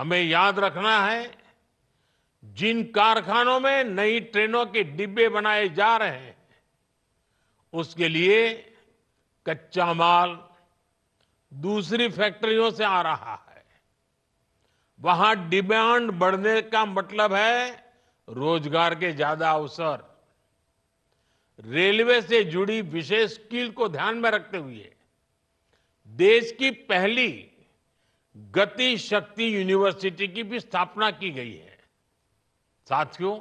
हमें याद रखना है, जिन कारखानों में नई ट्रेनों के डिब्बे बनाए जा रहे हैं, उसके लिए कच्चा माल दूसरी फैक्ट्रियों से आ रहा है। वहां डिमांड बढ़ने का मतलब है रोजगार के ज्यादा अवसर। रेलवे से जुड़ी विशेष स्किल को ध्यान में रखते हुए देश की पहली गति शक्ति यूनिवर्सिटी की भी स्थापना की गई है। साथियों,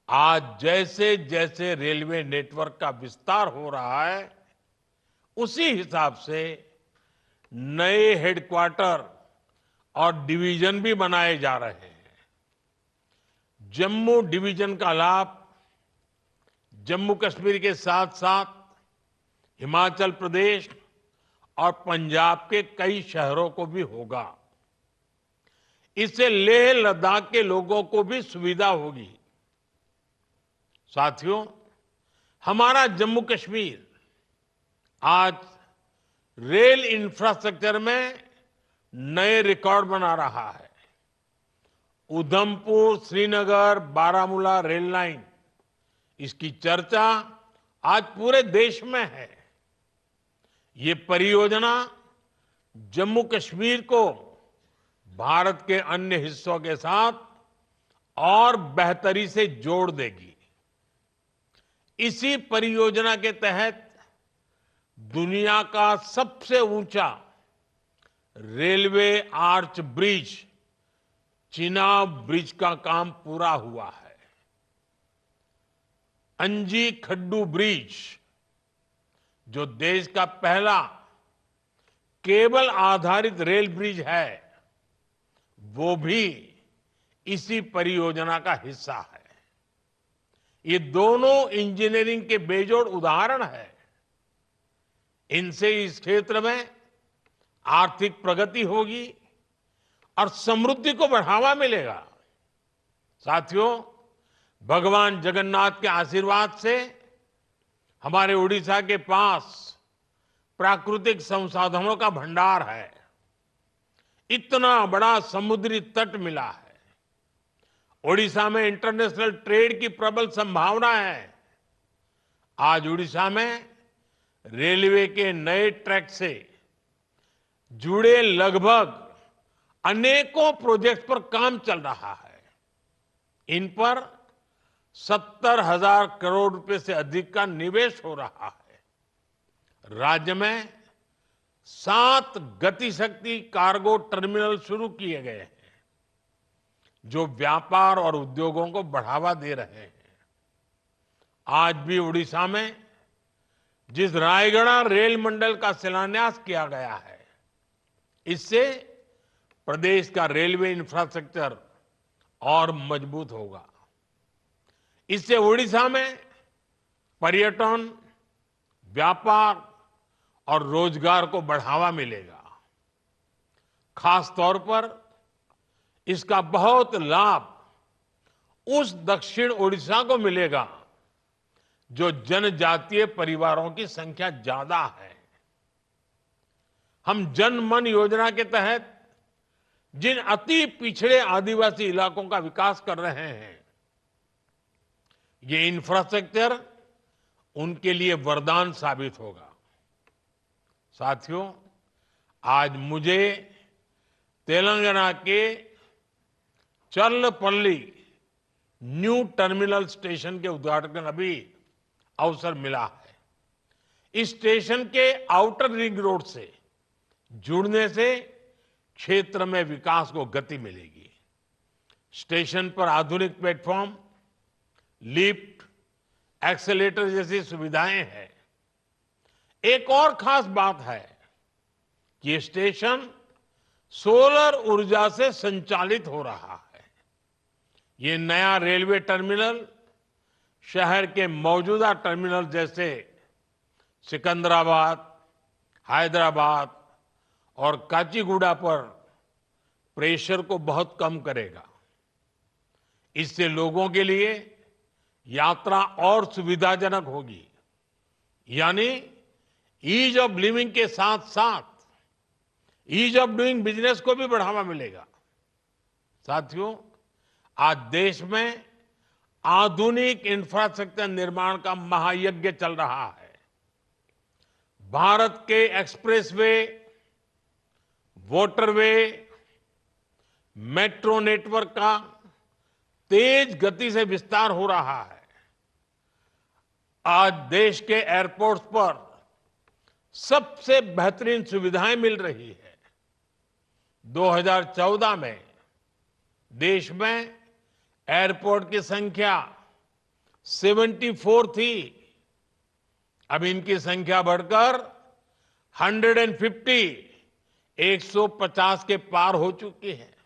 आज जैसे जैसे रेलवे नेटवर्क का विस्तार हो रहा है, उसी हिसाब से नए हेडक्वार्टर और डिवीजन भी बनाए जा रहे हैं। जम्मू डिवीजन का लाभ जम्मू कश्मीर के साथ साथ हिमाचल प्रदेश और पंजाब के कई शहरों को भी होगा। इससे लेह लद्दाख के लोगों को भी सुविधा होगी। साथियों, हमारा जम्मू कश्मीर आज रेल इंफ्रास्ट्रक्चर में नए रिकॉर्ड बना रहा है। उधमपुर श्रीनगर बारामूला रेल लाइन, इसकी चर्चा आज पूरे देश में है। ये परियोजना जम्मू कश्मीर को भारत के अन्य हिस्सों के साथ और बेहतरी से जोड़ देगी। इसी परियोजना के तहत दुनिया का सबसे ऊंचा railway arch bridge, Chenab bridge का काम पूरा हुआ है। अंजी खड्डू ब्रिज, जो देश का पहला केबल आधारित रेल ब्रिज है, वो भी इसी परियोजना का हिस्सा है। ये दोनों इंजीनियरिंग के बेजोड़ उदाहरण है। इनसे इस क्षेत्र में आर्थिक प्रगति होगी और समृद्धि को बढ़ावा मिलेगा। साथियों, भगवान जगन्नाथ के आशीर्वाद से हमारे उड़ीसा के पास प्राकृतिक संसाधनों का भंडार है। इतना बड़ा समुद्री तट मिला है। ओडिशा में इंटरनेशनल ट्रेड की प्रबल संभावना है। आज उड़ीसा में रेलवे के नए ट्रैक से जुड़े लगभग अनेकों प्रोजेक्ट पर काम चल रहा है। इन पर 70,000 करोड़ रुपए से अधिक का निवेश हो रहा है। राज्य में 7 गति शक्ति कार्गो टर्मिनल शुरू किए गए हैं, जो व्यापार और उद्योगों को बढ़ावा दे रहे हैं। आज भी उड़ीसा में जिस रायगढ़ रेल मंडल का शिलान्यास किया गया है, इससे प्रदेश का रेलवे इंफ्रास्ट्रक्चर और मजबूत होगा। इससे उड़ीसा में पर्यटन, व्यापार और रोजगार को बढ़ावा मिलेगा। खास तौर पर इसका बहुत लाभ उस दक्षिण ओडिशा को मिलेगा जो जनजातीय परिवारों की संख्या ज्यादा है। हम जन मन योजना के तहत जिन अति पिछड़े आदिवासी इलाकों का विकास कर रहे हैं, ये इंफ्रास्ट्रक्चर उनके लिए वरदान साबित होगा। साथियों, आज मुझे तेलंगाना के चर्लपल्ली न्यू टर्मिनल स्टेशन के उद्घाटन का भी अवसर मिला है। इस स्टेशन के आउटर रिंग रोड से जुड़ने से क्षेत्र में विकास को गति मिलेगी। स्टेशन पर आधुनिक प्लेटफॉर्म, लिफ्ट, एक्सेलेटर जैसी सुविधाएं हैं। एक और खास बात है कि ये स्टेशन सोलर ऊर्जा से संचालित हो रहा है। ये नया रेलवे टर्मिनल शहर के मौजूदा टर्मिनल जैसे सिकंदराबाद, हैदराबाद और काचीगुड़ा पर प्रेशर को बहुत कम करेगा। इससे लोगों के लिए यात्रा और सुविधाजनक होगी। यानी ईज ऑफ लिविंग के साथ साथ ईज ऑफ डूइंग बिजनेस को भी बढ़ावा मिलेगा। साथियों, आज देश में आधुनिक इंफ्रास्ट्रक्चर निर्माण का महायज्ञ चल रहा है। भारत के एक्सप्रेसवे, वाटरवे, मेट्रो नेटवर्क का तेज गति से विस्तार हो रहा है। आज देश के एयरपोर्ट्स पर सबसे बेहतरीन सुविधाएं मिल रही है। 2014 में देश में एयरपोर्ट की संख्या 74 थी। अब इनकी संख्या बढ़कर 150 के पार हो चुकी है।